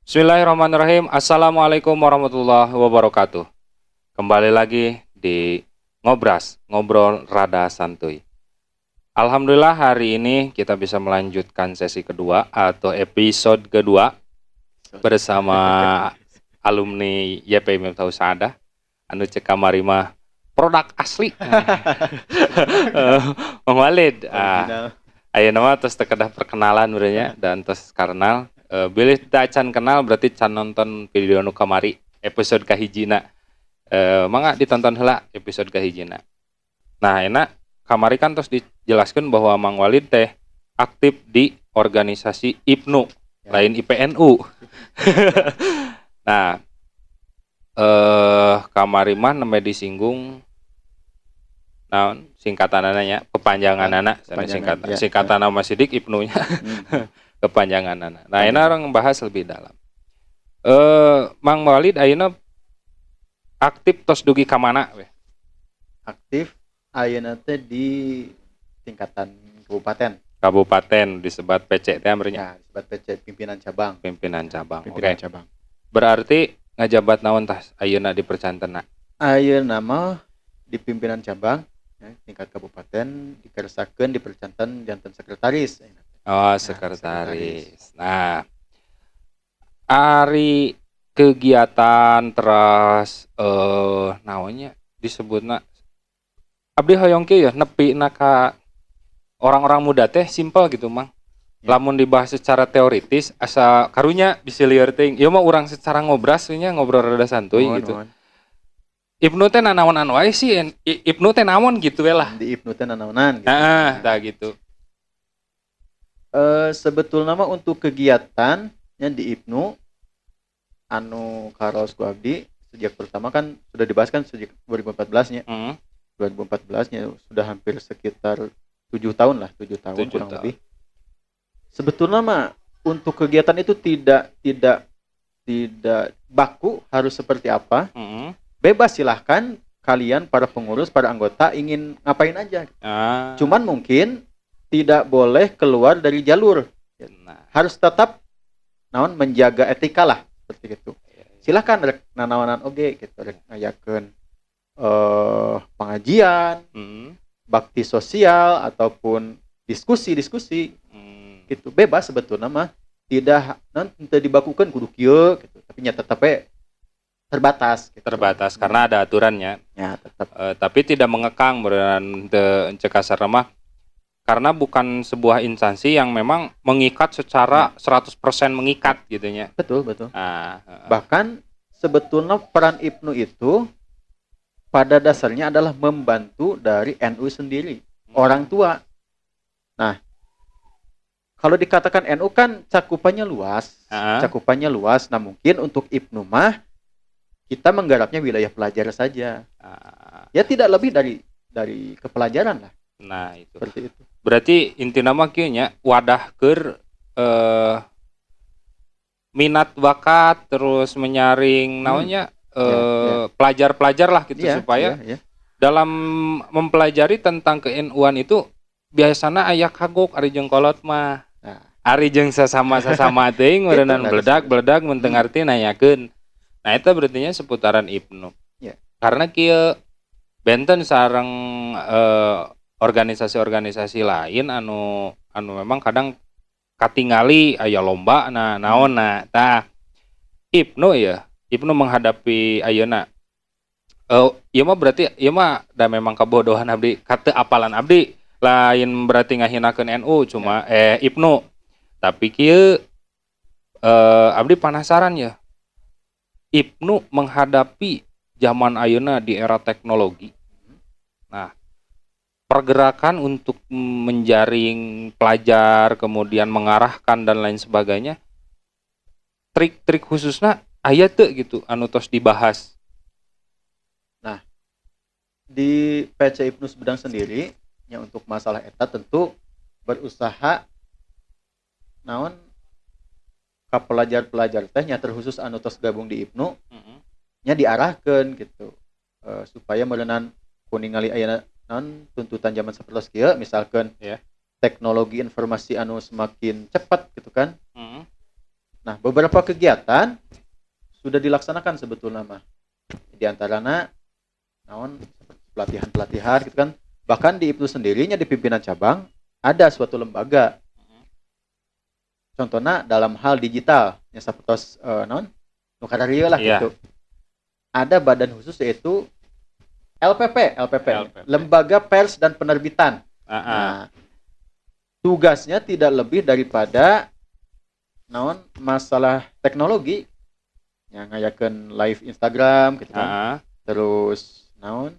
Bismillahirrahmanirrahim. Assalamualaikum warahmatullahi wabarakatuh. Kembali lagi di Ngobras, ngobrol rada santuy. Alhamdulillah hari ini kita bisa melanjutkan sesi kedua atau episode kedua bersama alumni YP Miftahul Saadah anu cek kamari mah produk asli. Mang Walid. Ayeuna mah tos teu kedah perkenalan urangnya dan tos karnal. Bilih teu can kenal berarti can nonton video nu kamari episode kahijina. Mangga ditonton heula episode kahijina. Nah, enak kamari kan terus dijelaskan bahwa Mang Walid teh aktif di organisasi IPNU, lain IPNU. Nah, kamari mah nembe disinggung naon singkatanana nya, kepanjanganana, singkatan nama sidik IPNU-nya. Kepanjanganana. Nah, ini orang membahas lebih dalam. Mang Walid ayeuna aktif tos dugi ka mana we? Aktif ayeuna teh di tingkatan Kabupaten disebat PC teh amrinya. Ya, disebut PC pimpinan cabang. Oke. Cabang. Berarti ngajabat naon tah ayeuna di percantena? Ayeuna mah di pimpinan cabang ya, tingkat kabupaten dikeresakeun di percantan janten sekretaris. Oh, sekretaris. Nah, ari kegiatan terus naonnya disebutna abdi hoyong kieu ya nepi na ka orang-orang muda teh simpel gitu, Mang. Ya. Lamun dibahas secara teoritis asa karunya bisa lieur teuing. Ieu mah urang secara ngobras nya ngobrol rada santuy gitu. IPNU teh nanaonan wae sih, IPNU teh naon gitu we lah. Di IPNU teh nanaonan gitu. Tah gitu. Sebetulnya mah untuk kegiatan yang di IPNU anu karos ku abdi sejak pertama kan sudah dibahas kan sejak 2014 nya. 2014 nya sudah hampir sekitar 7 tahun kurang lebih. Sebetulnya mah untuk kegiatan itu tidak baku harus seperti apa. Bebas silahkan kalian para pengurus, para anggota ingin ngapain aja. Cuman mungkin tidak boleh keluar dari jalur. Harus tetap menjaga etika lah seperti itu. Silahkan rek nanawanan oge gitu, rek ngayakeun pengajian, bakti sosial ataupun diskusi gitu. Bebas sebetulnya mah tidak teu dibakukeun kudu kieu gitu. Tapi nya tetep terbatas gitu. Terbatas karena ada aturannya. Ya, tetap. Tapi tidak mengekang beneran teu cek kasarna mah karena bukan sebuah instansi yang memang mengikat secara 100% mengikat gitu nya. Betul. Bahkan sebetulnya peran IPNU itu pada dasarnya adalah membantu dari NU sendiri, orang tua. Nah, kalau dikatakan NU kan cakupannya luas. Nah, mungkin untuk IPNU mah kita menggarapnya wilayah pelajar saja. Ya tidak lebih dari kepelajaran lah. Nah, itu. Seperti itu. Berarti inti nama kieu nya wadah keur minat bakat terus menyaring naonnya pelajar-pelajar lah gitu supaya dalam mempelajari tentang ke-NU-an itu biasanya aya kagok ari jeung kolot mah. Ari jeung sasama teuing meureunnan bledag mun teu ngarti nanyakeun. Nah, eta berarti nya seputaran IPNU. Karena kieu benten sareng organisasi-organisasi lain anu memang kadang katingali aya lomba naonna tah IPNU menghadapi ayeuna ieu mah berarti ieu mah da memang kabodohan abdi kateu apalan abdi lain berarti ngahinakeun NU cuma IPNU tapi kieu abdi penasaran ya IPNU menghadapi zaman ayeuna di era teknologi. Nah, pergerakan untuk menjaring pelajar kemudian mengarahkan dan lain sebagainya trik-trik khususnya aya teu gitu anu tos dibahas. Nah, di PC IPNU Sumedang sendiri yang untuk masalah eta tentu berusaha naon ka pelajar-pelajar teh nya terkhusus anu tos gabung di IPNU nya diarahkeun gitu supaya meureunnan kuningali aya tuntutan zaman sapertos kieu misalkan teknologi informasi anu semakin cepat gitu kan. Nah, beberapa kegiatan sudah dilaksanakan sebetulnya mah. Di antaranya naon pelatihan-pelatihan gitu kan. Bahkan di IPNU sendirinya di pimpinan cabang ada suatu lembaga. Contohnya dalam hal digital, yang sapertos naon nu kararieu lah Iya. gitu. Ada badan khusus yaitu LPP, LPP. Lembaga Pers dan Penerbitan. Nah, tugasnya tidak lebih daripada naon masalah teknologi yang ngayakeun live Instagram gitu kan. Terus naon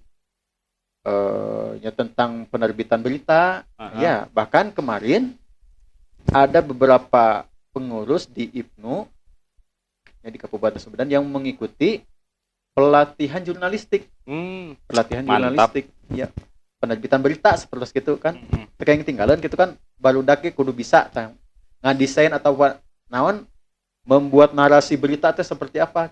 ya tentang penerbitan berita. Ya, bahkan kemarin ada beberapa pengurus di IPNU ya di Kabupaten Sumedang yang mengikuti pelatihan jurnalistik. Pelatihan Mantap. jurnalistik. Ya, penerbitan berita seperti itu kan. Kayak yang tinggalan gitu kan baru dake kudu bisa ngadesain atau naon membuat narasi berita itu seperti apa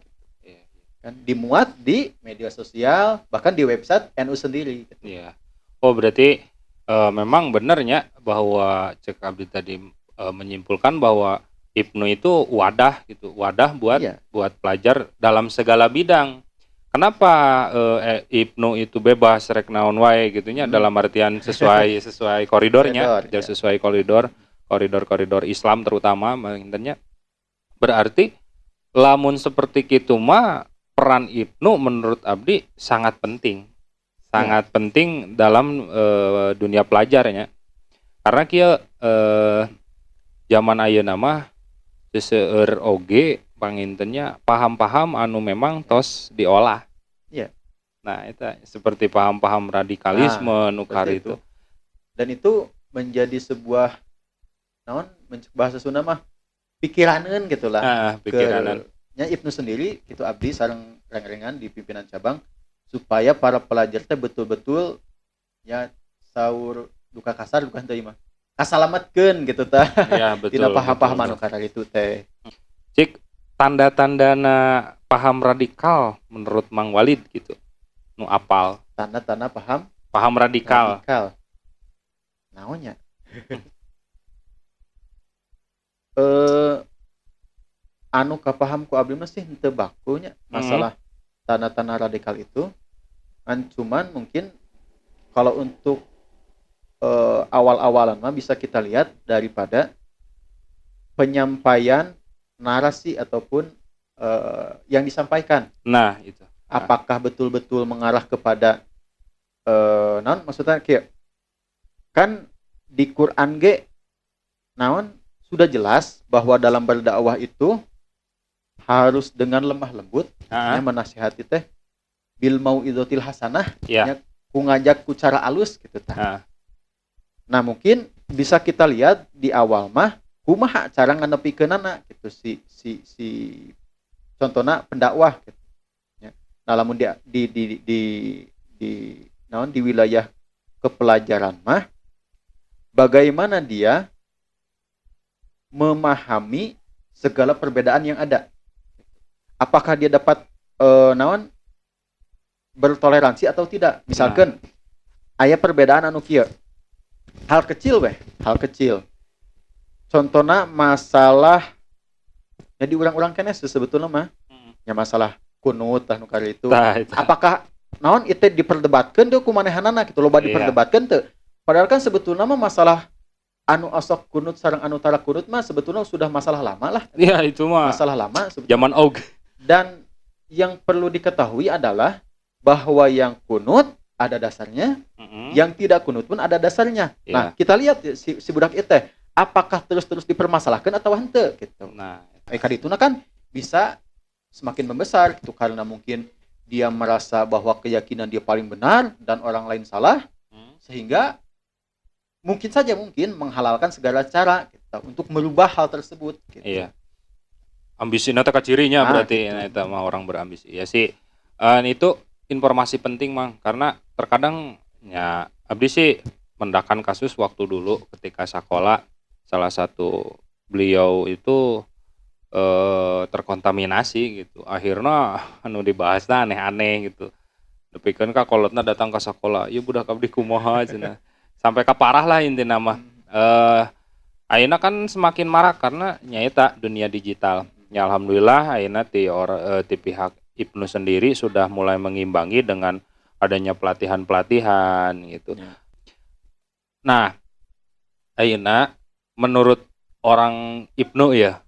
kan dimuat di media sosial bahkan di website NU sendiri gitu. Iya. Oh berarti memang benarnya bahwa cek Abdi tadi menyimpulkan bahwa IPNU itu wadah gitu, wadah buat buat pelajar dalam segala bidang. Kenapa IPNU itu bebas rek naon wae gitunya dalam artian sesuai koridornya, sesuai koridor Islam terutama intinya. Berarti lamun seperti kitu mah peran IPNU menurut Abdi sangat penting. Sangat penting dalam dunia pelajarnya. Karena kieu zaman ayeuna mah seueur oge pangintennya paham-paham anu memang tos diolah. Iya. Nah, itu seperti paham-paham radikalisme nukar itu. Dan itu menjadi sebuah naon bahasa Sunda mah pikiraneun gitulah. Pikiraneun. Nya IPNU sendiri gitu abdi sareng reng-rengan di pimpinan cabang supaya para pelajar teh betul-betul ya saur duka kasar bukan teh mah kasalametkeun gitu tah. Ya, betul. Dina paham-paham anu karena itu teh. Cik tanda-tandana paham radikal menurut Mang Walid gitu. Nu apal. Tanda-tanda paham radikal. Naonnya? Anu kapaham ku abdi mah sih henteu bakunya masalah tanda-tanda radikal itu kan cuman mungkin kalau untuk awal-awalan mah bisa kita lihat daripada penyampaian narasi ataupun yang disampaikan. Nah, itu. Apakah betul-betul mengarah kepada naon maksudnya kayak kan di Quran ge naon sudah jelas bahwa dalam berdakwah itu harus dengan lemah lembut ya menasihati teh bil mau'izatil hasanah ya ku ngajak ku cara alus gitu tah. Nah, mungkin bisa kita lihat di awal mah kumaha cara nganepikeunana gitu si contohna pendakwah gitu. Ya. Nah, lamun di naon di wilayah kepelajaran mah bagaimana dia memahami segala perbedaan yang ada. Apakah dia dapat naon bertoleransi atau tidak? Misalkan aya perbedaan anu kieu. Hal kecil. Contohnya masalah jadi urang-urang keneh sebetulnya mah ya masalah kunut tah nu kali itu. Apakah naon itu diperdebatkeun teu kumanehanana gitu loba diperdebatkeun teu. Padahal kan sebetulnya mah masalah anu asok kunut sareng anu tara kunut mah sebetulnya sudah masalah lama lah. Iya, itu mah masalah lama zaman og. Dan yang perlu diketahui adalah bahwa yang kunut ada dasarnya, yang tidak kunut pun ada dasarnya. Nah, kita lihat si budak itu apakah terus dipermasalahkan atau henteu gitu. Nah, kadituna kan bisa semakin membesar gitu karena mungkin dia merasa bahwa keyakinan dia paling benar dan orang lain salah, sehingga mungkin menghalalkan segala cara gitu, untuk merubah hal tersebut gitu. Iya. Ambisi nata cirinya berarti gitu. Eta mah orang berambisi. Ya sih. Itu informasi penting Mang karena terkadang ya abdi sih mendakan kasus waktu dulu ketika sekolah salah satu beliau itu terkontaminasi gitu. Akhirnya anu dibahas aneh-aneh gitu. Depikeun ka kolotna datang ke sekolah, "Ieu budak abdi kumaha cenah." Sampai ka parah lah intina mah. Ayeuna kan semakin marak karena nyaeta dunia digital. Ya alhamdulillah ayeuna ti pihak Ibnu sendiri sudah mulai mengimbangi dengan adanya pelatihan-pelatihan gitu. Ya. Nah, ayeuna menurut orang Ibnu ya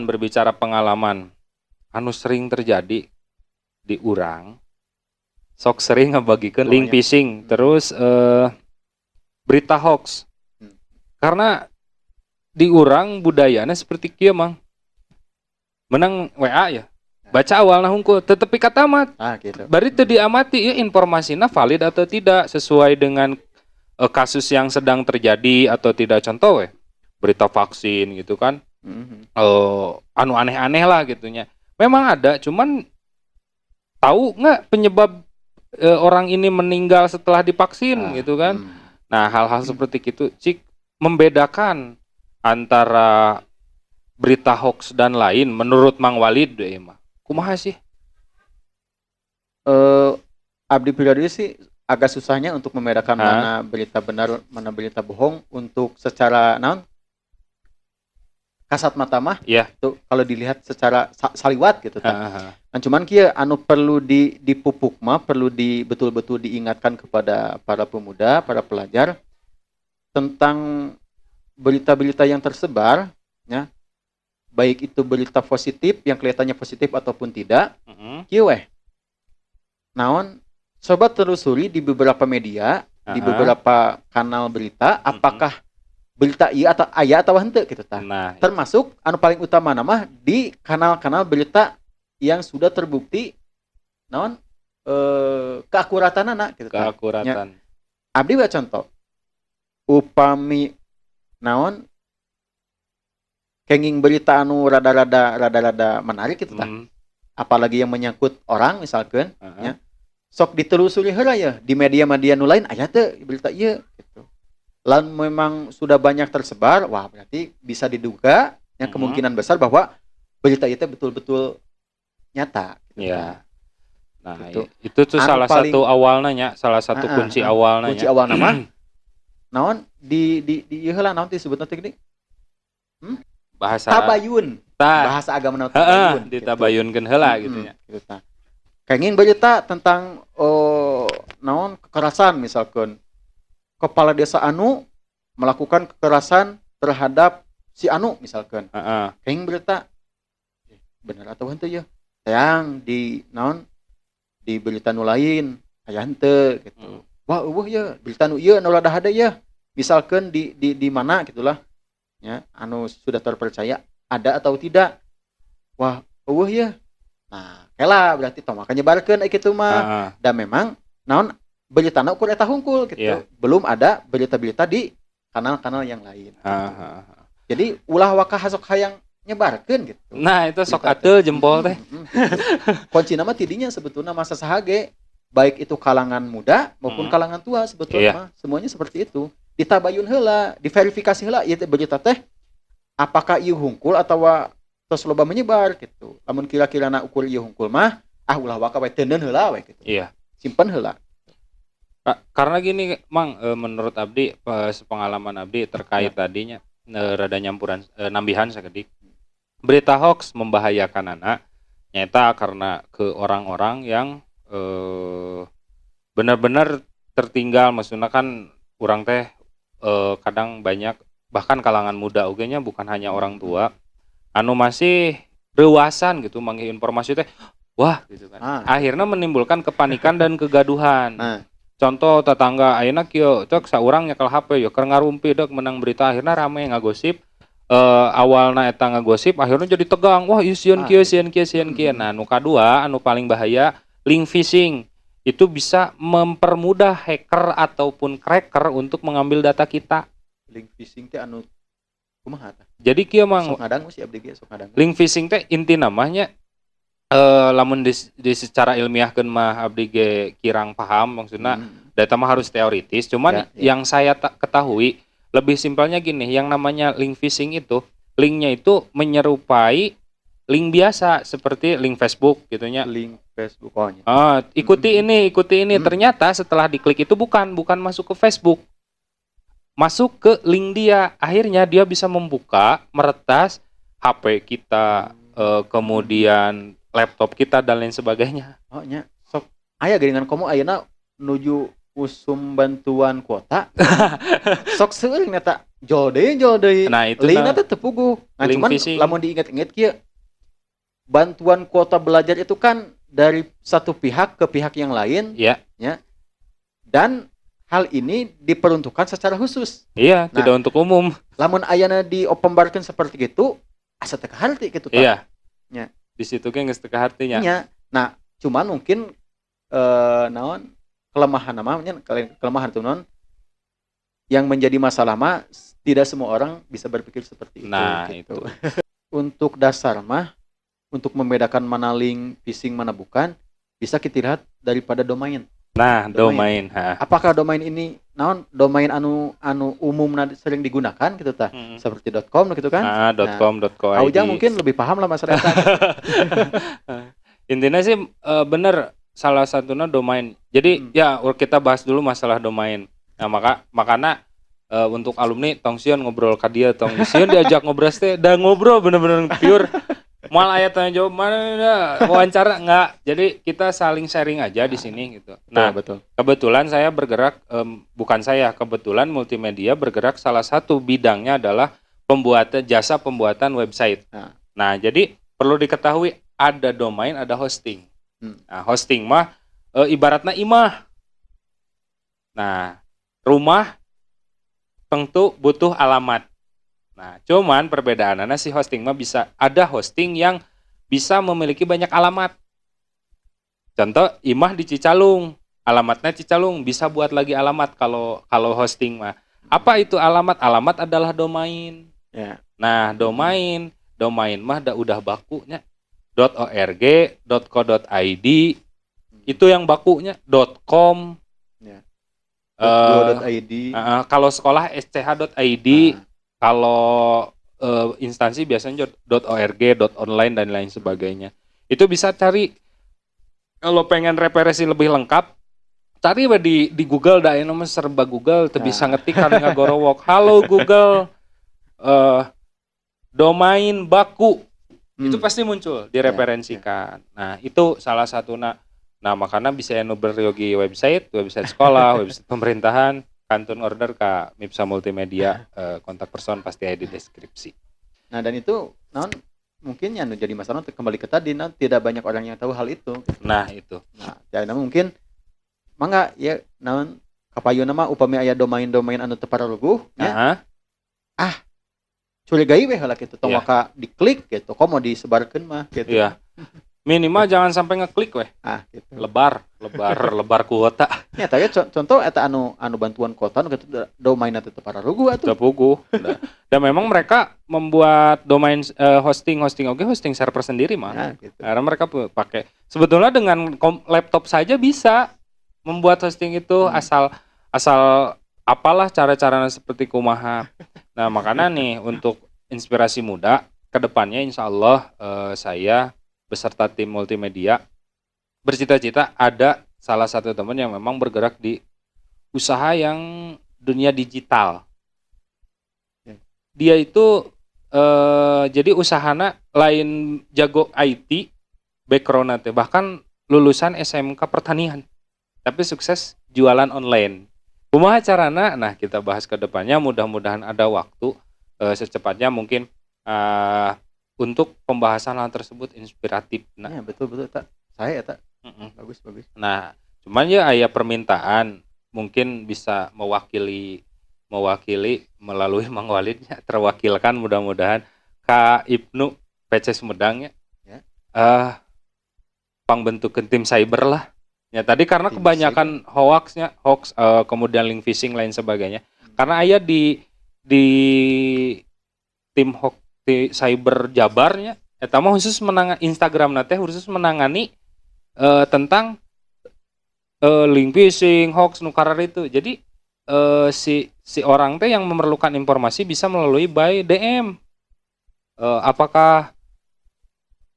berbicara pengalaman anu sering terjadi di urang sok sering ngebagikeun link phishing terus berita hoax. Karena di urang budayana seperti kieu Mang. Menang WA ya. Baca awalna hungkul tetapi katamat. Gitu. Bari teu diamati ieu informasinya valid atau tidak sesuai dengan kasus yang sedang terjadi atau tidak, contoh berita vaksin gitu kan. Anu aneh-aneh lah gitunya. Memang ada, cuman tahu nggak penyebab orang ini meninggal setelah divaksin gitu kan. Nah, hal-hal seperti itu cik membedakan antara berita hoax dan lain menurut Mang Walid deh mah. Kumaha sih? Abdi pribadi sih agak susahnya untuk membedakan mana berita benar, mana berita bohong untuk secara kasat mata mah. Iya. Tuh kalau dilihat secara saliwat gitu kan. Nah, cuman kieu anu perlu dipupuk mah perlu betul-betul diingatkan kepada para pemuda, para pelajar tentang berita-berita yang tersebar ya. Baik itu berita positif yang kelihatannya positif ataupun tidak. Kieu naon sobat telusuri di beberapa media, di beberapa kanal berita apakah berita iya atau aya atau henteu gitu tah. Nah, termasuk anu paling utama nama di kanal-kanal berita yang sudah terbukti naon keakuratanana gitu tah. keakuratan. Abdi bae contoh. Upami naon kenging berita anu rada-rada menarik gitu tah. Apalagi yang menyangkut orang misalkan ya. Sok ditelusuri heula ya di media-media nu lain aya teu berita ieu gitu. Lalu memang sudah banyak tersebar, wah berarti bisa diduga yang kemungkinan besar bahwa berita itu betul-betul nyata. Gitu. Ya. Nah, gitu. Itu tuh salah satu awalnya nya, salah satu kunci awalnya. Kunci awal nama. Naon di ieu heula naon disebutna teh gini? Bahasa tabayun. Bahasa agama naon tabayun. Ditabayunkeun heula gitu nya. Gitu tah. Kenging berita tentang naon kekerasan misalkan kepala desa anu melakukan kekerasan terhadap si anu misalkan. Kenging berita benar atau henteu ya? Yang di naon di berita nu lain aya henteu gitu. Wah eueuh ya berita nu ieu anu rada hade ya. Misalkan di mana gitulah. Ya, anu sudah terpercaya ada atau tidak. Wah eueuh ya. Nah, kela berarti tong maka nyebarkeun kitu mah. Dan memang naon beritana ukur eta hungkul gitu. Yeah. Belum ada berita-berita di kanal-kanal yang lain. Gitu. Jadi ulah waka hasok hayang nyebarkeun gitu. Nah, itu sok atuh jempol teh. Kunci nama tidinya sebetulnya masa sahage baik itu kalangan muda maupun kalangan tua sebetulnya semuanya seperti itu. Ditabayun heula, diverifikasi heula ieu berita teh apakah ieu hungkul atawa tos loba menyebar gitu. Lamun kira-kirana ukur ieu hungkul mah ulah waka we teuneun heula we gitu. Iya. Simpen heula. Karena gini Mang, menurut Abdi sepengalaman Abdi terkait tadinya rada nyampuran nambihan sakedik. Berita hoax membahayakan anak nyata karena ke orang-orang yang benar-benar tertinggal, maksudnya kan orang teh kadang banyak bahkan kalangan muda ugenya bukan hanya orang tua anu masih rewasan gitu manggih informasi teh wah gitu kan. Akhirnya menimbulkan kepanikan dan kegaduhan. Contoh tetangga ayeuna kieu cek saurang nyekel HP yo keur ngarumpi deuk menang berita akhirnya rame ngagosip. Awalna eta ngagosip akhirnya jadi tegang. Wah, ieu sieun kieu. Nah, nu kadua anu paling bahaya link phishing. Itu bisa mempermudah hacker ataupun cracker untuk mengambil data kita. Link phishing teh anu kumaha tah? Jadi kieu Mang sok ngadang sih abdi ge sok ngadang. Link phishing teh inti namanya lamun di secara ilmiahkeun mah abdi ge kirang paham maksudna data mah harus teoritis cuman yang saya ketahui lebih simpelnya gini, yang namanya link phishing itu linknya itu menyerupai link biasa seperti link Facebook gitunya. Link Facebook oh. Ikuti ini ternyata setelah diklik itu bukan masuk ke Facebook masuk ke link dia. Akhirnya dia bisa membuka, meretas HP kita, kemudian laptop kita dan lain sebagainya. Oh nya sok aya geuningan komo ayeuna nuju usum bantuan kuota. Sok seueuring eta jol deui. Nah, itu Linkna teh teu puguh. Nah, link cuman phishing. lamun diinget-inget kieu bantuan kuota belajar itu kan dari satu pihak ke pihak yang lain. Ya. Ya. Dan hal ini diperuntukkan secara khusus. Iya, tidak untuk umum. Lamun ayana diopembarkeun seperti itu, asa teu kaharti kitu tah. Iya. Nya. Di situ ge geus teu kahartinya. Iya. Nah, cuman mungkin naon kelemahan namanya kelemahan itu non yang menjadi masalah mah tidak semua orang bisa berpikir seperti itu. Nah, gitu. itu. Untuk dasar mah untuk membedakan mana link phishing mana bukan bisa kita lihat daripada domain. Nah, domain. Apakah domain ini naon domain anu umum sering digunakan gitu tah? Seperti .com gitu kan? .com, .co.id. Aujang mungkin lebih paham lah masyarakat. Intinya sih bener salah satunya domain. Jadi ya kita bahas dulu masalah domain. Nah, makanya untuk alumni tong sieun ngobrol ka dieu, tong sieun diajak ngobrol teh da ngobrol bener-bener pure. Mal aya tanya jawab mana wawancara enggak. Jadi kita saling sharing aja di sini gitu. Nah, betul. Kebetulan saya bergerak kebetulan multimedia bergerak salah satu bidangnya adalah jasa pembuatan website. Nah, jadi perlu diketahui ada domain, ada hosting. Nah, hosting mah ibaratnya imah. Nah, rumah tentu butuh alamat. Nah, cuman perbedaannya si hosting mah bisa ada hosting yang bisa memiliki banyak alamat. Contoh imah di Cicalung, alamatnya Cicalung, bisa buat lagi alamat kalau hosting mah. Apa itu alamat? Alamat adalah domain. Ya. Nah, domain mah udah bakunya .org, .co.id itu yang bakunya .com. Ya. .go.id. Kalau sekolah sch.id. Kalau instansi biasanya .org, .online dan lain sebagainya. Itu bisa cari kalau pengen referensi lebih lengkap, cari di Google dah ini serba Google, teu bisa ngetik kan ngagorowok. Halo Google, domain baku. Itu pasti muncul direferensikan. Nah, itu salah satu nah makanya bisa anu beryogi website sekolah, website pemerintahan. Kantun order ke MIPSA Multimedia, kontak person pasti ada di deskripsi. Nah, dan itu mungkin yang jadi masalah kembali ke tadi tidak banyak orang yang tahu hal itu. Nah, itu. Nah, jadi mungkin mangga ya kapayuna mah upami aya domain-domain anu teu paraluguh nya. Curigai we heula kitu tong waka diklik gitu, komo disebarkeun mah gitu. Iya. Minimal jangan sampai ngeklik weh. Gitu. Lebar kuota. Ya, tapi contoh eta anu bantuan kuota anu kitu domainna teu paraluguh atuh. Teu puguh. Dan memang mereka membuat domain hosting server sendiri mah. Nah, gitu. Karena mereka pakai sebetulnya dengan laptop saja bisa membuat hosting itu asal apalah cara-caranya seperti kumaha. Nah, makanya nih untuk inspirasi muda kedepannya insya Allah saya beserta tim multimedia bercita-cita ada salah satu teman yang memang bergerak di usaha yang dunia digital. Dia itu jadi usahana lain jago IT background teh bahkan lulusan SMK pertanian tapi sukses jualan online. Kumaha carana? Nah, kita bahas ke depannya, mudah-mudahan ada waktu secepatnya mungkin untuk pembahasan hal tersebut inspiratif. Nah, ya, betul tak. Saya tak. Bagus. Nah, cuman ya aya permintaan mungkin bisa mewakili melalui Mang Walidnya terwakilkan mudah-mudahan Kak Ibnu PC Sumedang ya. Pangbentukeun tim cyber lah. Ya tadi karena tim kebanyakan hoax kemudian link phishing lain sebagainya. Karena aya di tim hoax di cyber Jabarnya eta mah khusus Instagram teh khusus menangani tentang link phishing, hoax nu karar itu. Jadi si orang teh yang memerlukan informasi bisa melalui by DM. Apakah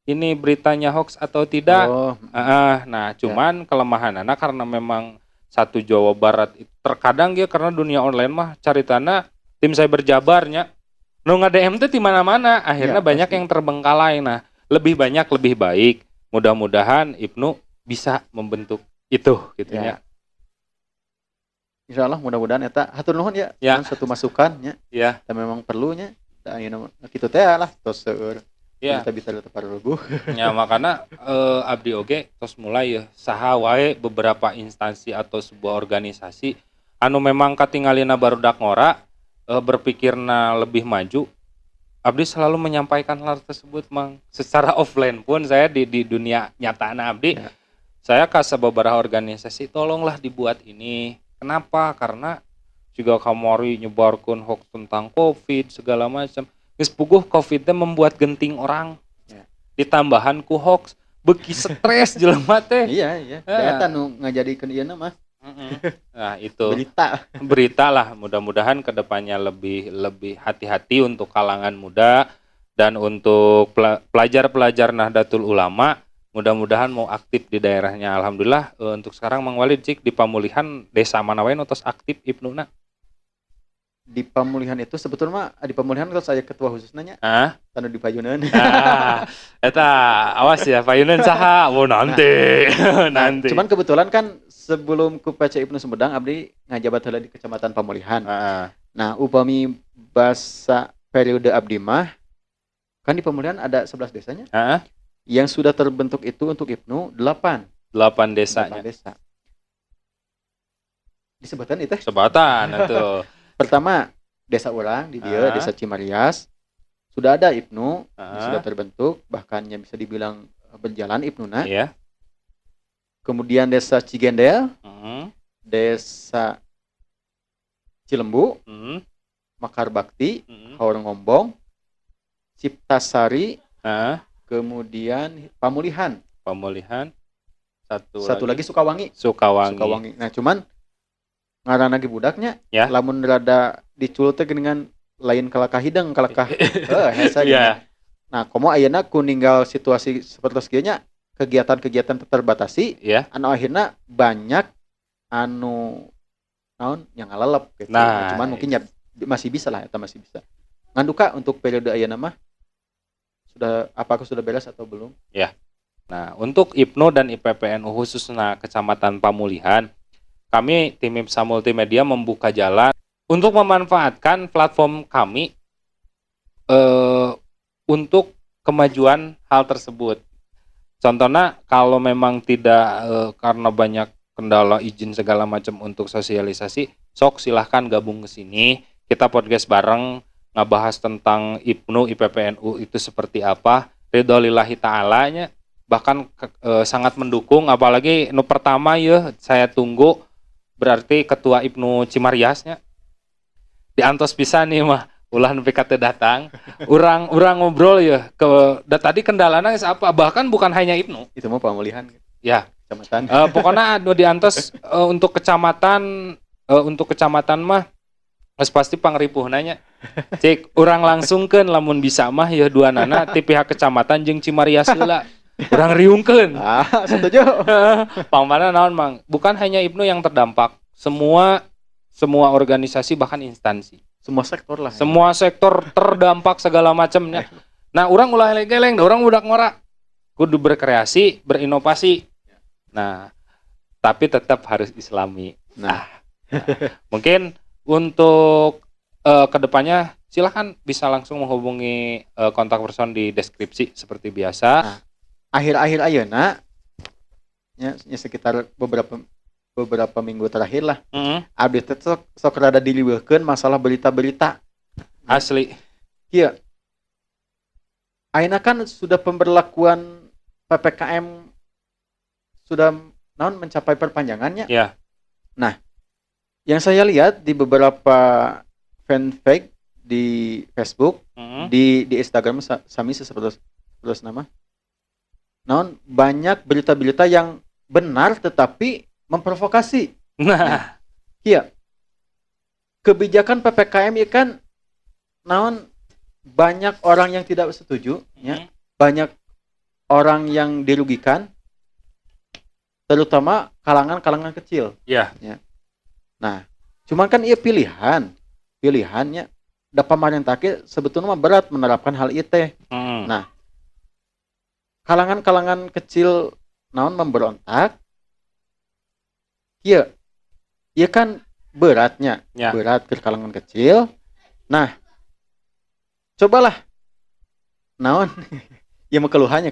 ini beritanya hoax atau tidak? Nah, cuman kelemahan karena memang satu Jawa Barat itu terkadang ya karena dunia online mah caritana tim cyber jabarnya nu nge-DM teh di mana-mana akhirnya Iya, banyak pasti. yang terbengkalai. Nah, lebih banyak lebih baik. Mudah-mudahan Ibnu bisa membentuk itu gitu Ya. ya. Insya Allah mudah-mudahan eta hatur nuhun ya, Ya. naon satu masukan nya. Ya, Dan memang perlunya. Da ayeuna kitu teh lah tos seueur. ya. Bisa teparugu. Ya makanya abdi oge tos mulai ya saha wae beberapa instansi atau sebuah organisasi anu memang katingalina barudak ngora berpikirna lebih maju. Abdi selalu menyampaikan hal tersebut mang secara offline pun saya di dunia nyata abdi Ya. saya kasih beberapa organisasi tolonglah dibuat ini. Kenapa? Karena juga kamari nyebarkan hoax tentang COVID segala macam. Geus puguh COVID teh membuat genting orang. Ya. Ditambahan ku hoax beki stres jelema teh. Iya. Eta nu ngajadikeun ieu mah Nah, itu berita lah. Mudah-mudahan kedepannya lebih hati-hati untuk kalangan muda dan untuk pelajar-pelajar Nahdlatul Ulama. Mudah-mudahan mau aktif di daerahnya. Alhamdulillah untuk sekarang Mang Walid cik di pemulihan desa mana wae notos aktif Ibnuna. Di pemulihan itu sebetulnya di pemulihan kalau saya ketua khusus nanya tanu di Payuneun. Eta awas ya Payuneun saha. Oh nanti. Nanti. Cuman kebetulan kan sebelum ku PC Ibnu Sumedang abdi ngajabat heula di Kecamatan Pemulihan. Nah, upami basa periode abdi mah kan di Pemulihan ada 11 desanya. Yang sudah terbentuk itu untuk Ibnu 8 desanya. 8 desa. Disebutkan itu? Sebatan itu. Pertama desa orang di dia, desa Cimarias. Sudah ada Ibnu, sudah terbentuk, bahkan yang bisa dibilang berjalan Ibnuna. Iya. Kemudian desa Cigendel, desa Cilembu, Makar Bakti, Haur Ngombong, Ciptasari, kemudian Pamulihan. Satu lagi Sukawangi. Nah, cuman ngaran lagi budaknya, ya. Lamun rada dicul teh dengan lain kalakah hidang, kalakah hesa gitu. Nah, komo ayeuna ku ninggal situasi seperti sekieunya kegiatan-kegiatan terbatasi, anu akhirnya banyak anu naon yang ngalelep gitu. Nah, cuman mungkin ya masih bisa lah, eta masih bisa. Nganduka untuk periode ayeuna mah apakah sudah beres atau belum? Ya. Nah, untuk Ibnu dan IPPNU khususnya Kecamatan Pamulihan, kami tim IPSA Multimedia membuka jalan untuk memanfaatkan platform kami untuk kemajuan hal tersebut. Contohnya kalau memang tidak karena banyak kendala izin segala macam untuk sosialisasi, sok silahkan gabung ke sini. Kita podcast bareng ngebahas tentang Ibnu, IPPNU itu seperti apa. Ridho lillahi ta'alanya bahkan sangat mendukung, apalagi nu pertama ya saya tunggu berarti ketua Ibnu Cimariasnya diantos pisan nih mah ulah nepi ka teu datang. Urang ngobrol ya tadi kendalana geus apa, bahkan bukan hanya Ibnu. Itu mah Pamulihan. Ya, kecamatan. Pokoknya anu diantos untuk kecamatan mah geus pasti pangripuhna nya. Cek urang langsungkeun lamun bisa mah ya duanana ti pihak kecamatan jeung Cimarias heula. Urang riungkeun. Setuju. Pangmana naon Mang? Bukan hanya Ibnu yang terdampak, semua organisasi bahkan instansi. Semua sektor lah. Semua sektor terdampak segala macamnya. Nah, urang ulah geleng, urang budak ngora. Kudu berkreasi, berinovasi. Nah, tapi tetap harus Islami. Nah. Mungkin untuk kedepannya silahkan bisa langsung menghubungi kontak person di deskripsi seperti biasa. Nah, akhir-akhir ayeuna ya sekitar beberapa minggu terakhir lah. Abdi teh sok rada diliweuhkeun masalah berita-berita. Asli. Iya. Ayeuna kan sudah pemberlakuan PPKM sudah mencapai perpanjangannya. Ya. Nah, yang saya lihat di beberapa fanpage di Facebook, di Instagram sami seperti nama. Banyak berita-berita yang benar tetapi memprovokasi. Nah, iya. Kebijakan PPKM ya kan banyak orang yang tidak setuju, ya. Banyak orang yang dirugikan. terutama kalangan-kalangan kecil. Iya. Ya. Nah, cuman kan iya pilihannya da pamarentah ge sebetulnya mah berat menerapkan hal itu teh. Nah, kalangan-kalangan kecil naon memberontak, iya kan beratnya, Ya. berat ke kalangan kecil. Nah, cobalah naon ya mah keluhan,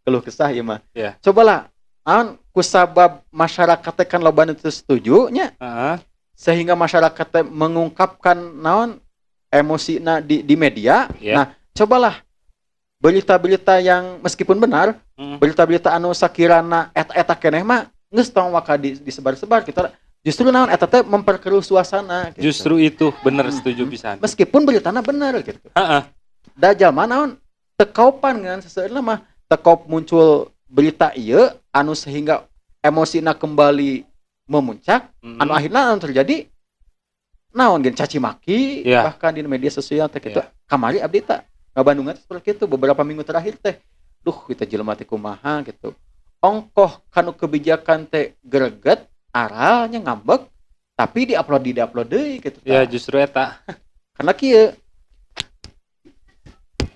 keluh kesah ya mah. Ya. Cobalah naon kusabab masyarakat teh kan loba nu teu setuju nya. Sehingga masyarakat teh mengungkapkan naon emosina di media. Nah, cobalah berita-berita yang meskipun benar, berita-berita anu sakirana eta keneh mah geus tong waka disebar-sebar kita. Justru naon eta teh memperkeruh suasana gitu. Justru itu bener, setuju pisan. Meskipun beritana bener gitu. Da jalma naon teu kaupan ngan seseueurna mah teu kaup muncul berita ieu anu sehingga emosina kembali memuncak, anu akhirna anu terjadi naon gen caci maki bahkan di media sosial teh kitu. Kamari abdi teh ngabandungan seperti itu beberapa minggu terakhir teh. Duh, kita jelema teh kumaha gitu. Ongkoh kanu kebijakan teh greget aralnya ngambek tapi diupload deui gitu. Ya justru eta. Karena kieu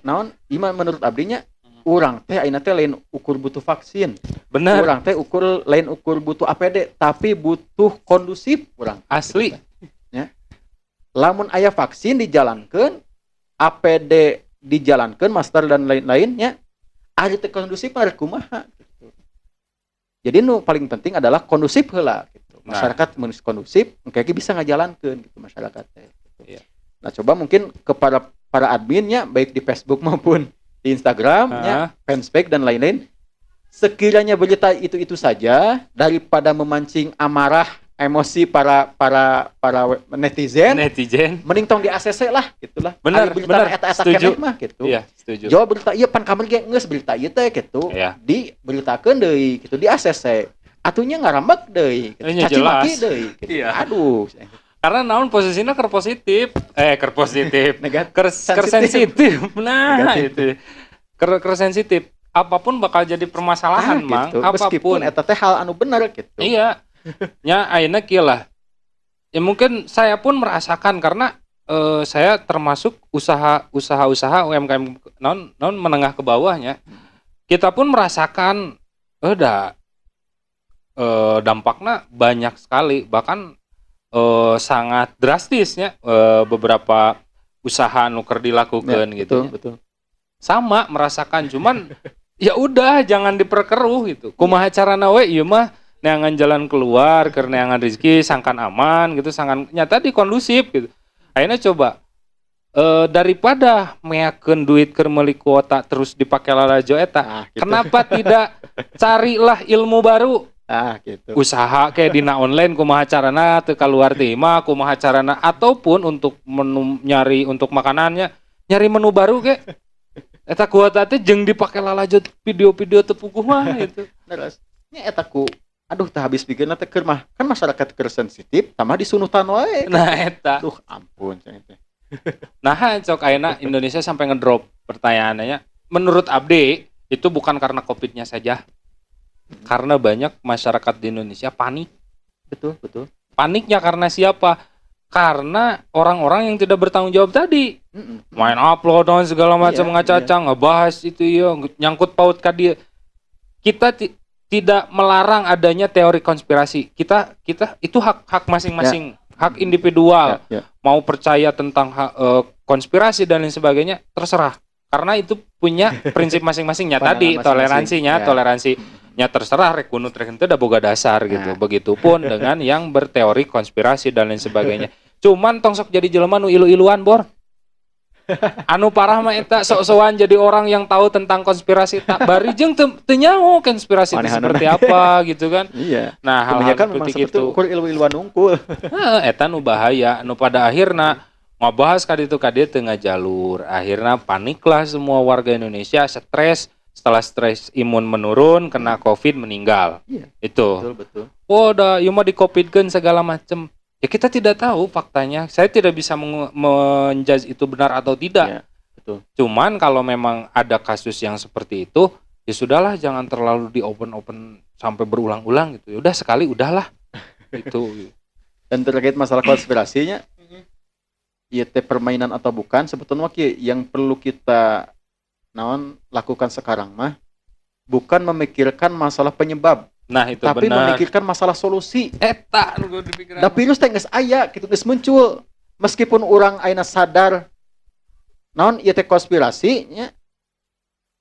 naon iman menurut abdinya urang teh ayeuna teh lain ukur butuh vaksin. Bener. Urang teh lain ukur butuh APD tapi butuh kondusif urang. Asli. Ya. Lamun aya vaksin dijalankeun, APD dijalankeun, master dan lain-lainnya, ari teu kondusif mah kumaha gitu. Jadi nu paling penting adalah kondusif heula gitu. Masyarakat mun kondusif, engke bisa ngajalankeun gitu masyarakat teh. Gitu. Nah, coba mungkin kepada para adminnya baik di Facebook maupun di Instagramnya, fanspage dan lain-lain, sekiranya berita itu saja daripada memancing amarah emosi para netizen mending tong di ACC lah gitulah. Bener, eta keneh mah gitu. Iya, setuju. Jauh berita ieu pan kamari ge geus berita ieu teh gitu. Diberitakeun deui gitu di ACC. Atunya ngarambek deui gitu. Caci maki deui gitu. Iya. Aduh. Karena naon posisinya keur positif. Keur positif. Keur sensitif. Nah, itu. Keur sensitif. Apapun bakal jadi permasalahan, Mang. Gitu. Apapun. Meskipun eta teh hal anu bener gitu. Iya. Nya ayeuna kieu lah. Ya mungkin saya pun merasakan karena saya termasuk usaha UMKM non menengah ke bawahnya. Kita pun merasakan dampaknya banyak sekali, bahkan sangat drastisnya beberapa usaha nuker dilakukan ya, gitu. Betul. Sama merasakan, cuman ya udah jangan diperkeruh gitu. Kumaha carana we ieu mah neangan jalan keluar karena neangan rezeki sangkan aman gitu, sangkan nyata di kondusif gitu. Akhirnya coba daripada meyakeun duit keur meuli kuota terus dipake lalajo eta, gitu. Kenapa tidak carilah ilmu baru? Gitu. Usaha kayak dina online kumaha carana teu kaluar teh mah, kumaha carana ataupun untuk nyari untuk makanannya, nyari menu baru ke. Eta kuota teh jeung dipake lalajo video-video teu puguh mah gitu. Terus nya eta ku aduh tah habis bikinna teh keur mah kan masyarakat keur sensitif tambah disunutan wae. Nah eta. Duh ampun cenah teh. Nah cok ayeuna Indonesia sampai ngedrop pertanyaannya. Menurut Abdi itu bukan karena Covid-nya saja. Karena banyak masyarakat di Indonesia panik. Betul. Paniknya karena siapa? Karena orang-orang yang tidak bertanggung jawab tadi. Main upload dan segala macam ngacacang, ngebahas itu ya, nyangkut paut ka dia. Kita tidak melarang adanya teori konspirasi. Kita itu hak masing-masing, hak individual. Mau percaya tentang konspirasi dan lain sebagainya terserah. Karena itu punya prinsip masing-masingnya tadi, toleransinya terserah rek kunut rek henteu da boga dasar gitu. Begitupun dengan yang berteori konspirasi dan lain sebagainya. Cuman tong sok jadi jelema nu ilu-iluan bor. Anu parah mah eta sok-sokan jadi orang yang tahu tentang konspirasi tak bari jeung teu nyaho konspirasi itu seperti apa gitu kan. Iya. Nah, hal-hal seperti itu ukur ilu-iluan unggul. Eta nu bahaya, nu pada akhirna ngabahas ka ditu tengah jalur. Akhirna paniklah semua warga Indonesia, stres. Setelah stres imun menurun, kena Covid meninggal. Iya. Itu. Betul. Oh, dah ieu mah di-Covid-keun segala macem. Ya kita tidak tahu faktanya. Saya tidak bisa menjudge itu benar atau tidak. Ya, betul. Cuman kalau memang ada kasus yang seperti itu, ya sudahlah jangan terlalu di open sampai berulang-ulang gitu. Udah sekali udahlah. Itu. Dan terkait masalah konspirasinya, ya teh permainan atau bukan, sebetulnya yang perlu kita lakukan sekarang mah bukan memikirkan masalah penyebab, Nah, itu tapi benar. memikirkan masalah solusi. Eta nu kudu dipikiran. Da virus teh geus aya kitu geus muncul. Meskipun orang ayeuna sadar naon ieu teh konspirasi nya,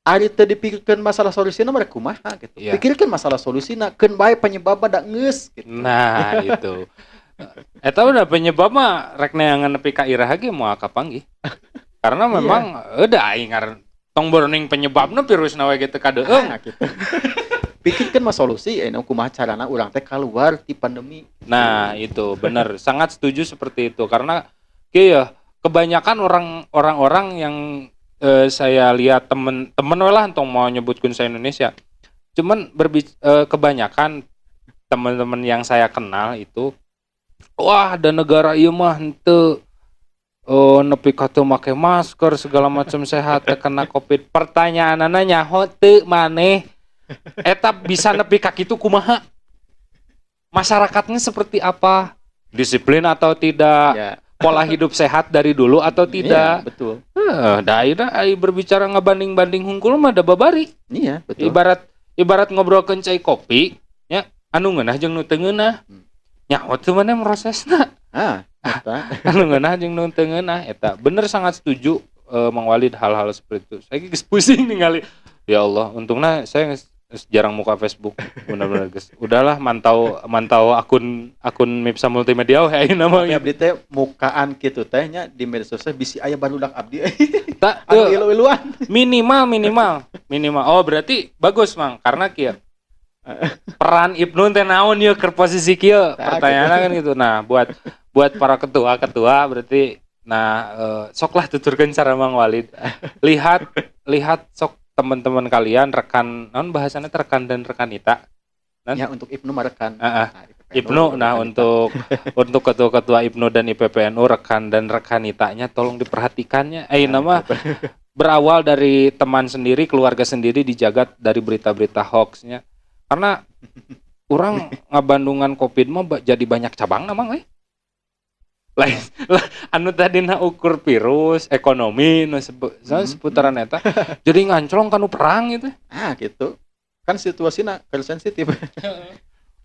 ari teu dipikirkeun masalah solusina mah kumaha gitu. Iya. Pikirkeun masalah solusina, keun bae penyebabna da geus gitu. Nah, itu. Eta udah penyebab mah rek neangan nepi ka irah ge moal kapanggih. Karena memang udah aing tong burning penyebabna virusna we gitu kadeung. Nah, gitu. Pikirkeun mah solusi aya kumaha carana urang teh kaluar ti pandemi. Nah, itu benar, sangat setuju seperti itu karena ya kebanyakan orang-orang yang saya lihat temen lah tong mau nyebutkeun sa Indonesia. Cuman kebanyakan teman-teman yang saya kenal itu wah, ada negara ieu mah henteu nepi ka teu make masker segala macam sehat kena Covid. Pertanyaanna nyaho teu maneh eta bisa nepi ka kitu kumaha? Masyarakatnya seperti apa? Disiplin atau tidak? Ya. Pola hidup sehat dari dulu atau tidak? Iya, betul. Da ai berbicara ngabanding-banding hungkul mah da babari. Iya, betul. Ibarat ngobrolkeun cai kopi, nya anu ngeunah jeung nu teu ngeunah. Nyaho teu maneh prosesna. Eta. Anu ngeunah jeung nu teu ngeunah eta. Bener sangat setuju Mang Walid hal-hal seperti itu. Saya geus pusing ningali. Ya Allah, untungnya saya jarang muka Facebook, benar-benar guys. Udahlah mantau akun Mipsa Multimedia we ayeuna mah. Tapi abdi teh mukaan kitu teh nya di media sosial bisi aya barudak abdi. Tak ilu-iluan. Minimal. Oh, berarti bagus, Mang. Karena kieu peran Ibnu teh naon ieu keur posisi kieu? Pertanyaanna kan gitu. Nah, buat para ketua berarti soklah tuturkeun cara Mang Walid. Lihat sok teman-teman kalian rekan bahasanya rekan dan rekanita ya untuk Ibnu mah rekan Ibnu untuk ketua-ketua Ibnu dan IPPNU rekan dan rekanitanya tolong diperhatikannya nama berawal dari teman sendiri, keluarga sendiri dijaga dari berita-berita hoaxnya karena orang ngabandungan Covid mah jadi banyak cabang namang lain anu tadina ukur virus ekonomi seputaran eta jadi nganclong kanu perang gitu gitu kan situasinya keur sensitif.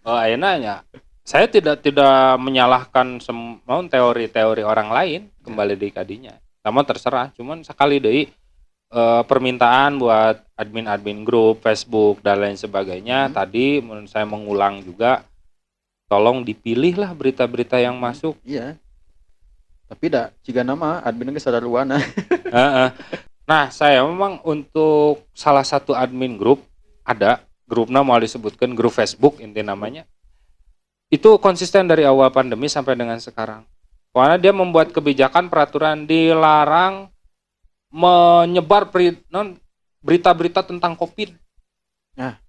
Ayeuna nya saya tidak menyalahkan semua teori-teori orang lain kembali di kadinya sama terserah cuman sekali deui permintaan buat admin grup Facebook dan lain sebagainya tadi menurut saya mengulang juga tolong dipilih lah berita-berita yang masuk. Iya. Tapi jika nama admin geus sadaruana. Nah, saya memang untuk salah satu admin grup ada grupnya mau disebutkan grup Facebook inti namanya. Itu konsisten dari awal pandemi sampai dengan sekarang. Karena dia membuat kebijakan peraturan dilarang menyebar berita-berita tentang Covid. Nah,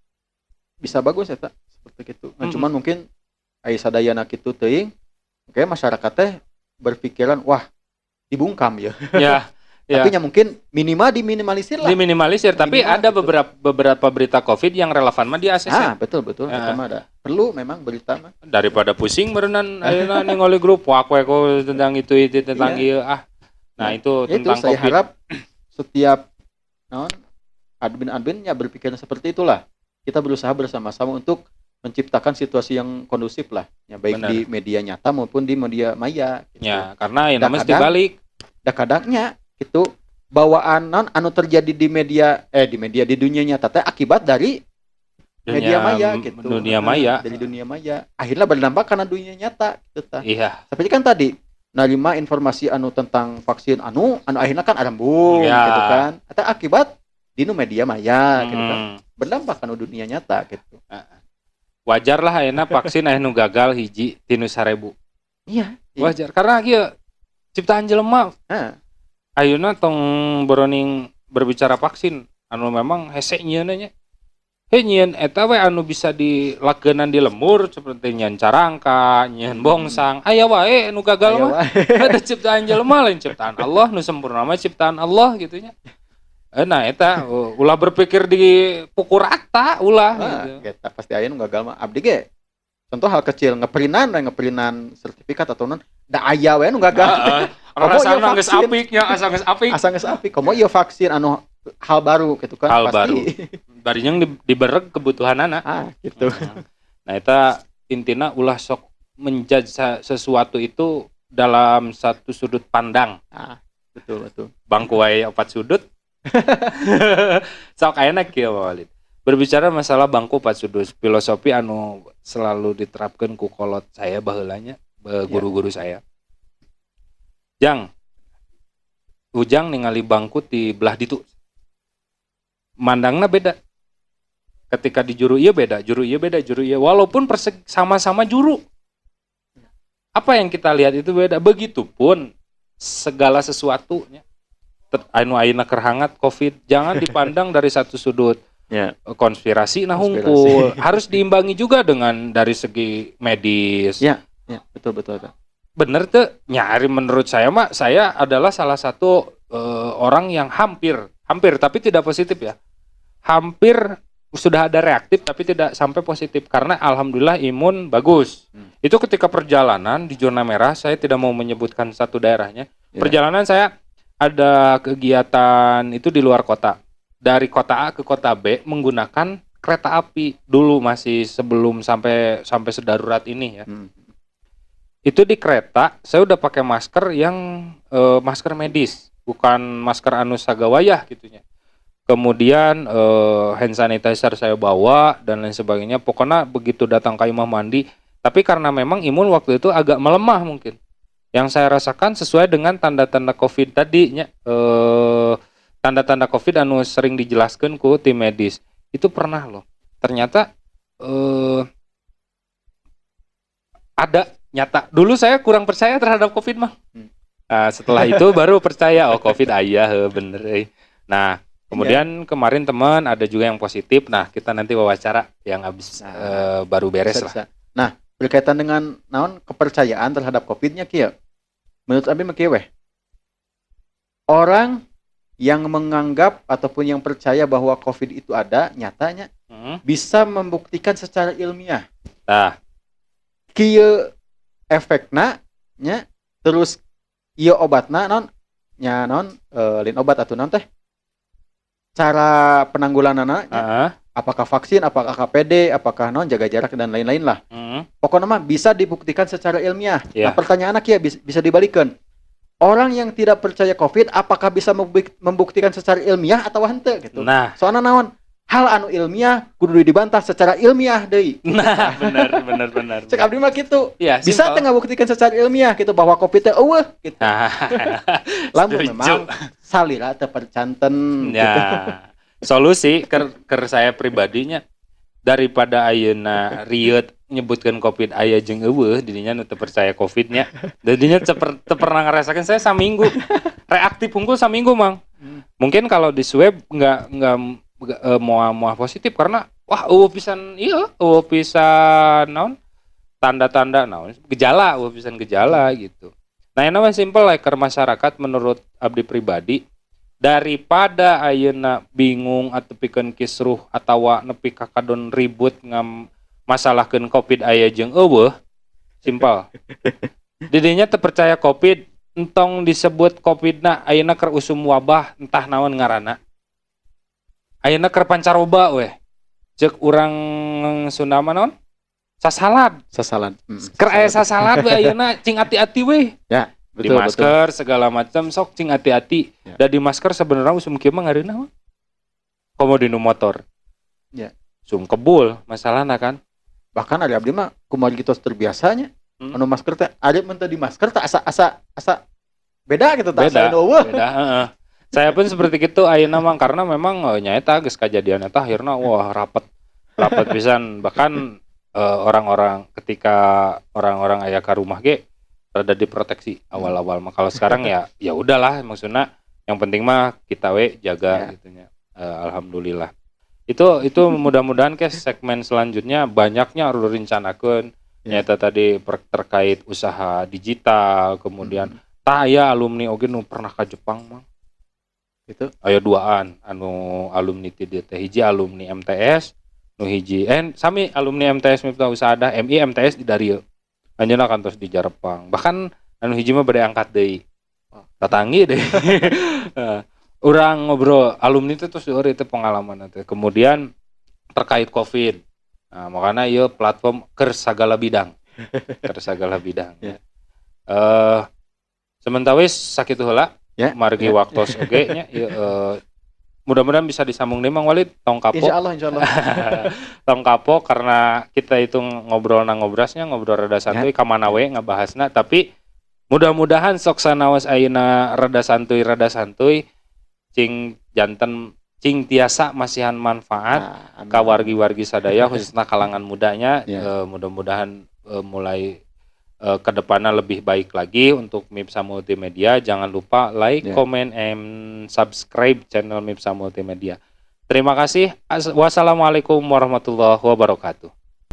bisa bagus ya seperti itu. Nah, cuman mungkin aya sadayana kitu teuing, oke masyarakat teh berpikiran wah dibungkam ya. Tapi ya mungkin diminimalisir lah. Tapi ada beberapa berita Covid yang relevan mah di ACC. Betul. Itu mah ada. Perlu memang berita mah. Daripada pusing berenang ayeuna ningali grup wae tentang itu tentang ieu Nah, itu tentang saya Covid. Saya harap setiap admin-adminnya berpikir seperti itulah. Kita berusaha bersama-sama untuk menciptakan situasi yang kondusif lah, ya baik di media nyata maupun di media maya. Gitu. Ya, karena yang namanya dibalik. Kadangnya itu bawaan anu terjadi di media di dunia nyata teh akibat dari media maya gitu. Dari dunia maya. Akhirnya berdampak karena dunia nyata gitu ta. Iya. Seperti kan tadi narima informasi anu tentang vaksin anu akhirnya kan arembung gitu kan. Atau akibat di media maya gitu kan. Berdampak karena dunia nyata gitu. Wajar lah ayeuna vaksin anu gagal hiji tinu 1000. Iya. Wajar karena kieu ciptaan jelema. Ayeuna tong beroning berbicara vaksin anu memang hese nyieun nya. Nyieun eta we anu bisa dilakeunnan di lembur seperti nyieun carangka, nyieun bongsang. Aya wae anu gagal mah. Ada ciptaan jelema lain ciptaan Allah nu sempurna mah ciptaan Allah gitu nya. Nah eta ulah berpikir di pukul rata ulah gitu. Kita pasti aya nu gagal mah abdi ge. Contoh hal kecil ngeprintan sertifikat atau non da aya we nu gagal. Rasana geus apiknya, asa geus apik. Asa geus apik. Komo ieu vaksin anu hal baru gitu kan Hal pasti. baru. Barinya dibereg kebutuhanana. Gitu. Nah eta intina ulah sok menjudge sesuatu itu dalam satu sudut pandang. Betul. Bangku wae 4 sudut. Sok ayeuna kieu Walid. Berbicara masalah bangku 4 sudut, filosofi anu selalu diterapkan ku kolot saya baheulanya, guru-guru saya. Ujang ningali bangku di belah ditu. Mandangna beda. Ketika di juru ieu beda, juru ieu walaupun sama-sama juru. Apa yang kita lihat itu beda. Begitupun segala sesuatunya. Anu ayeuna keur hangat Covid, jangan dipandang dari satu sudut. Konspirasi hungkul. Harus diimbangi juga dengan dari segi medis. Ya, betul. Bener tuh, nyari menurut saya saya adalah salah satu orang yang hampir tapi tidak positif ya. Hampir sudah ada reaktif tapi tidak sampai positif karena alhamdulillah imun bagus. Itu ketika perjalanan di zona merah, saya tidak mau menyebutkan satu daerahnya. Perjalanan saya ada kegiatan itu di luar kota. Dari kota A ke kota B menggunakan kereta api dulu masih sebelum sampai sedarurat ini ya. Itu di kereta saya udah pakai masker yang masker medis, bukan masker anu sagawayah gitunya. Kemudian hand sanitizer saya bawa dan lain sebagainya. Pokoknya begitu datang ke imah mandi, tapi karena memang imun waktu itu agak melemah mungkin. Yang saya rasakan sesuai dengan tanda-tanda Covid tadinya. Tanda-tanda Covid anu sering dijelaskan ku tim medis itu pernah loh. Ternyata ada nyata. Dulu saya kurang percaya terhadap Covid mah. Nah, setelah itu baru percaya Covid aya bener. Nah, kemudian kemarin teman ada juga yang positif. Nah, kita nanti wawancara yang habis baru beres lah. Nah, berkaitan dengan naon kepercayaan terhadap Covid-nya kieu. Menurut Abi mah kieu weh. Orang yang menganggap ataupun yang percaya bahwa Covid itu ada, nyatanya bisa membuktikan secara ilmiah. Nah, kieu efekna nya terus ieu obatna naon nya naon lain obat atuh naon teh? Cara penanggulanana apakah vaksin, apakah KPD, apakah naon jaga jarak dan lain-lain lah. Pokoknya mah bisa dibuktikan secara ilmiah. Nah, pertanyaannya kieu bisa dibalikkan. Orang yang tidak percaya Covid apakah bisa membuktikan secara ilmiah atau henteu gitu. Nah, soalna naon? Hal anu ilmiah kudu dibantah secara ilmiah deui. Nah, benar. Cek abdi mah kitu. Ya, bisa teh ngabuktikan secara ilmiah gitu bahwa Covid teh eueuh gitu. Lamun memang salira teu percanten gitu. Solusi ker saya pribadinya daripada ayeuna rieuh nyebutkan Covid aya jeung eueuh didinya nu teu percaya Covid-nya. Didinya teu pernah ngerasakeun saya saminggu. Reaktif unggul saminggu, Mang. Mungkin kalau di swab enggak moal positif karena eueuh pisan naon? Tanda-tanda naon? Gejala gitu. Nah, yang namanya simple lah ke masyarakat menurut abdi pribadi daripada ayeuna bingung atau pikeun kisruh atawa nepi ka kadon ribut ngam masalahkeun Covid aya jeung eueuh, simpel. Didinya teu percaya Covid, entong disebut Covidna ayeuna keur usum wabah entah naon ngaranna. Ayeuna keur pancaroba weh. Ceuk urang Sunda mah naon? Sasalad. Keur aya sasalad we ayeuna cing ati-ati we. Ya, betul, di masker betul. Segala macam sok cing ati-ati. Ya. Da di masker sebenarnya usum kieu mah ngareuna mah. Komo dinu motor. Ya. Sum kebul masalahna kan. Bahkan ada abdi mah kumaha kitu terbiasanya. Anu masker teh ada mun teh di masker teh asa beda gitu tah beda, Saya pun seperti itu ayeuna mah karena memang nyaeta geus kajadian eta akhirna wah rapet pisan bahkan orang-orang ketika orang-orang aya ka rumah ge rada diproteksi awal-awal mah. Kalau sekarang ya udahlah maksudnya yang penting mah kita jaga gitunya. Alhamdulillah. Itu mudah-mudahan ke segmen selanjutnya banyaknya harus direncanakeun nyata tadi terkait usaha digital kemudian tah aya alumni oge nu pernah ka Jepang mah. Itu aya duaan anu alumni ti dieu teh hiji alumni MTS nu hiji sami alumni MTS Miftah Usahadah MI MTS di Darieu anjeunna kantos di Jarepang bahkan anu hiji mah bade angkat deui tatanggi deh. Urang ngobrol alumni itu terus dieur itu pengalaman teh kemudian terkait COVID makanya ieu platform keur sagala bidang Ya. sementara wis sakitu heula ya. margi waktos oge nya mudah-mudahan bisa disambung deui Mang Walid tong kapok. Insyaallah. Tong kapok karena kita itu ngobrol rada santuy ka mana we ngabahasna tapi mudah-mudahan sok sanaos ayeuna rada santuy cing janten cing tiasa masihan manfaat ka wargi-wargi sadaya khususnya kalangan mudanya mudah-mudahan mulai ke depannya lebih baik lagi untuk MIPSA Multimedia. Jangan lupa like, comment, and subscribe channel MIPSA Multimedia. Terima kasih. Wassalamualaikum warahmatullahi wabarakatuh.